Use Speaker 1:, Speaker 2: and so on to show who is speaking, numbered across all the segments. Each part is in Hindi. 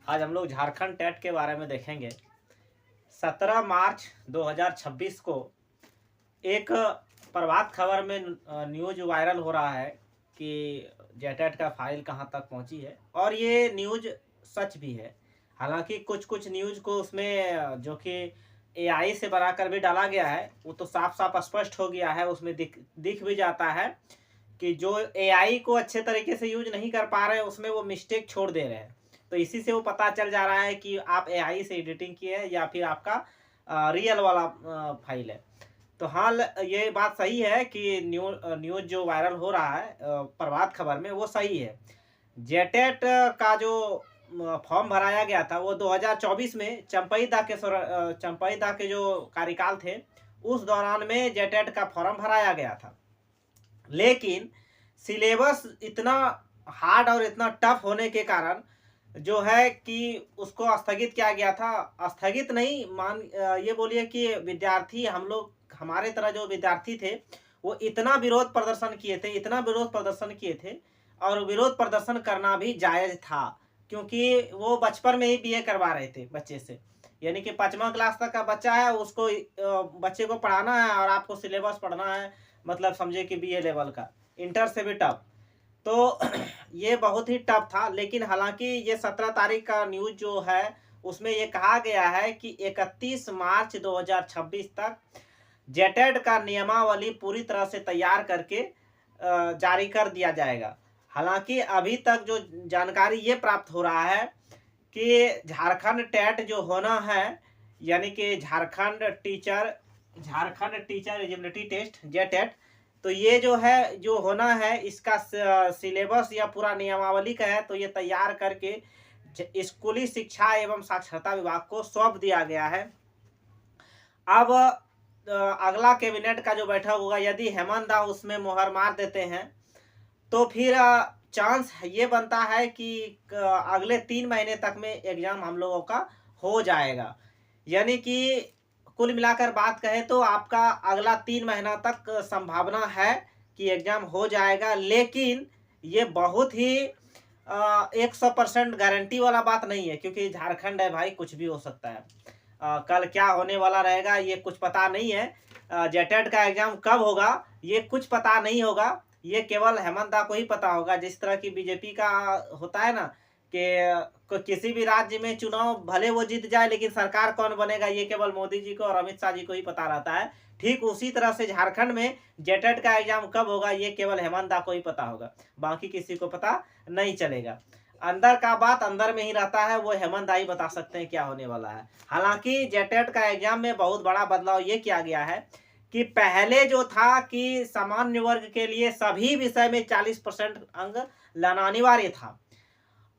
Speaker 1: आज हम लोग झारखंड टेट के बारे में देखेंगे। 17 मार्च 2026 को एक प्रभात खबर में न्यूज वायरल हो रहा है कि जेटेट का फाइल कहां तक पहुंची है, और ये न्यूज सच भी है। हालांकि कुछ कुछ न्यूज को उसमें जो कि एआई से बनाकर भी डाला गया है, वो तो साफ साफ स्पष्ट हो गया है। उसमें दिख भी जाता है कि जो एआई को अच्छे तरीके से यूज नहीं कर पा रहे हैं, उसमें वो मिस्टेक छोड़ दे रहे हैं। तो इसी से वो पता चल जा रहा है कि आप एआई से एडिटिंग किए हैं या फिर आपका रियल वाला फाइल है। तो हाँ, ये बात सही है कि न्यूज जो वायरल हो रहा है प्रभात खबर में, वो सही है। जेटेट का जो फॉर्म भराया गया था वो 2024 में चंपई दा के जो कार्यकाल थे, उस दौरान में जेटेट का फॉर्म भराया गया था। लेकिन सिलेबस इतना हार्ड और इतना टफ होने के कारण जो है कि उसको स्थगित किया गया था। स्थगित नहीं, ये बोलिए कि विद्यार्थी, हम लोग, हमारे तरह जो विद्यार्थी थे, वो इतना विरोध प्रदर्शन किए थे, इतना विरोध प्रदर्शन किए थे, और विरोध प्रदर्शन करना भी जायज था, क्योंकि वो बचपन में ही बीए करवा रहे थे बच्चे से। यानी कि 5वां क्लास तक का बच्चा है, उसको बच्चे को पढ़ाना है और आपको सिलेबस पढ़ना है, मतलब समझे कि बीए लेवल का, इंटर से भी टफ। तो ये बहुत ही टफ था। लेकिन हालांकि ये 17 तारीख का न्यूज जो है, उसमें ये कहा गया है कि 31 मार्च 2026 तक जेटेट का नियमावली पूरी तरह से तैयार करके जारी कर दिया जाएगा। हालांकि अभी तक जो जानकारी ये प्राप्त हो रहा है कि झारखंड टेट जो होना है, यानी कि Jharkhand teacher eligibility test JTET, तो ये जो है, जो होना है, इसका सिलेबस या पूरा नियमावली का है, तो ये तैयार करके स्कूली शिक्षा एवं साक्षरता विभाग को सौंप दिया गया है। अब अगला कैबिनेट का जो बैठक होगा, यदि हेमंत दा उसमें मुहर मार देते हैं, तो फिर चांस ये बनता है कि अगले 3 महीने तक में एग्जाम हम लोगों का हो जाएगा। यानी कि कुल मिलाकर बात कहें तो आपका अगला 3 महीना तक संभावना है कि एग्जाम हो जाएगा। लेकिन ये बहुत ही 100% गारंटी वाला बात नहीं है, क्योंकि झारखंड है भाई, कुछ भी हो सकता है। कल क्या होने वाला रहेगा ये कुछ पता नहीं है। जेटेट का एग्जाम कब होगा ये कुछ पता नहीं होगा, ये केवल हेमंत दा को ही पता होगा। जिस तरह की बीजेपी का होता है ना कि किसी भी राज्य में चुनाव भले वो जीत जाए, लेकिन सरकार कौन बनेगा ये केवल मोदी जी को और अमित शाह जी को ही पता रहता है। ठीक उसी तरह से झारखंड में जेटेट का एग्जाम कब होगा ये केवल हेमंत दा को ही पता होगा, बाकी किसी को पता नहीं चलेगा। अंदर का बात अंदर में ही रहता है, वो हेमंत दा ही बता सकते हैं क्या होने वाला है। हालांकि जेटेट का एग्जाम में बहुत बड़ा बदलाव ये किया गया है कि पहले जो था कि सामान्य वर्ग के लिए सभी विषय में 40% अंक लाना अनिवार्य था,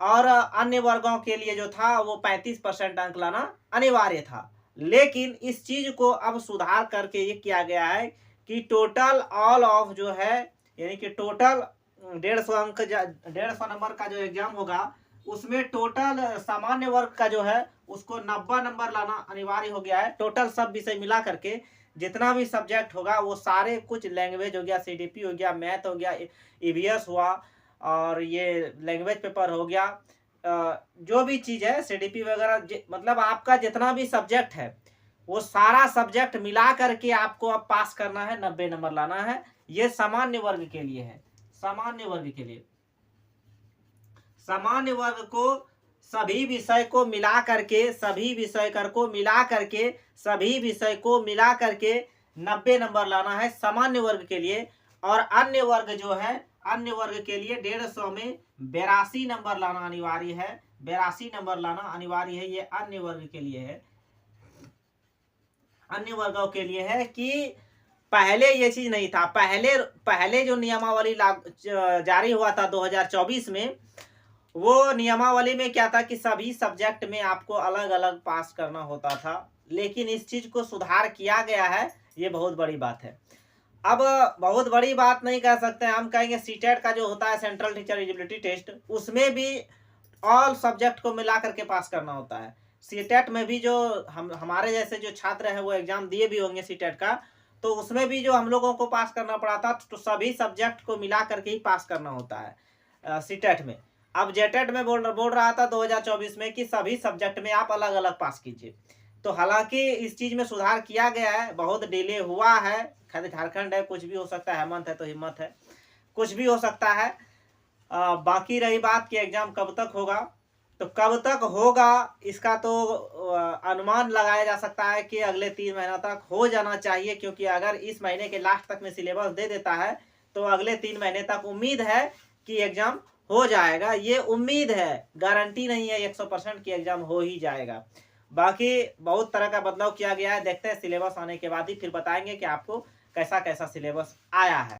Speaker 1: और अन्य वर्गों के लिए जो था वो 35% अंक लाना अनिवार्य था। लेकिन इस चीज को अब सुधार करके ये किया गया है कि टोटल ऑल ऑफ जो है, यानी कि टोटल 150 नंबर का जो एग्जाम होगा, उसमें टोटल सामान्य वर्ग का जो है उसको 90 नंबर लाना अनिवार्य हो गया है। टोटल सब विषय मिला करके जितना भी सब्जेक्ट होगा वो सारे, कुछ लैंग्वेज हो गया, सीडीपी हो गया, मैथ हो गया, ईवीएस हुआ, और ये लैंग्वेज पेपर हो गया, जो भी चीज़ है सीडीपी वगैरह, मतलब आपका जितना भी सब्जेक्ट है वो सारा सब्जेक्ट मिला करके आपको अब पास करना है, 90 नंबर लाना है। ये सामान्य वर्ग के लिए है। सामान्य वर्ग के लिए, सामान्य वर्ग को सभी विषय को मिला करके, सभी विषय कर को मिला करके, सभी विषय को मिला करके 90 नंबर लाना है सामान्य वर्ग के लिए। और अन्य वर्ग जो है, अन्य वर्ग के लिए 150 में 82 नंबर लाना अनिवार्य है। 82 नंबर लाना अनिवार्य है, ये अन्य वर्ग के लिए है। अन्य वर्गों के लिए है कि पहले ये चीज नहीं था। पहले जो नियमावली जारी हुआ था 2024 में, वो नियमावली में क्या था कि सभी सब्जेक्ट में आपको अलग अलग पास करना होता था। लेकिन इस चीज को सुधार किया गया है, ये बहुत बड़ी बात है। अब बहुत बड़ी बात नहीं कह सकते, हम कहेंगे सीटेट का जो होता है, सेंट्रल टीचर एलिजिबिलिटी टेस्ट, उसमें भी ऑल सब्जेक्ट को मिला करके पास करना होता है। सीटेट में भी जो हमारे जैसे जो छात्र हैं वो एग्जाम दिए भी होंगे सीटेट का, तो उसमें भी जो हम लोगों को पास करना पड़ा था, तो सभी सब्जेक्ट को मिला करके ही पास करना होता है सीटेट में। अब जेटेट में बोल रहा था 2024 में कि सभी सब्जेक्ट में आप अलग अलग पास कीजिए। तो हालांकि इस चीज में सुधार किया गया है, बहुत डिले हुआ है। खैर झारखंड है, कुछ भी हो सकता है, हेमंत है तो हिम्मत है, कुछ भी हो सकता है। बाकी रही बात कि एग्जाम कब तक होगा, तो कब तक होगा इसका तो अनुमान लगाया जा सकता है कि अगले 3 महीना तक हो जाना चाहिए, क्योंकि अगर इस महीने के लास्ट तक में सिलेबस दे देता है तो अगले 3 महीने तक उम्मीद है कि एग्जाम हो जाएगा। ये उम्मीद है, गारंटी नहीं है 100% कि एग्जाम हो ही जाएगा। बाकी बहुत तरह का बदलाव किया गया है, देखते हैं सिलेबस आने के बाद ही फिर बताएंगे कि आपको कैसा कैसा सिलेबस आया है।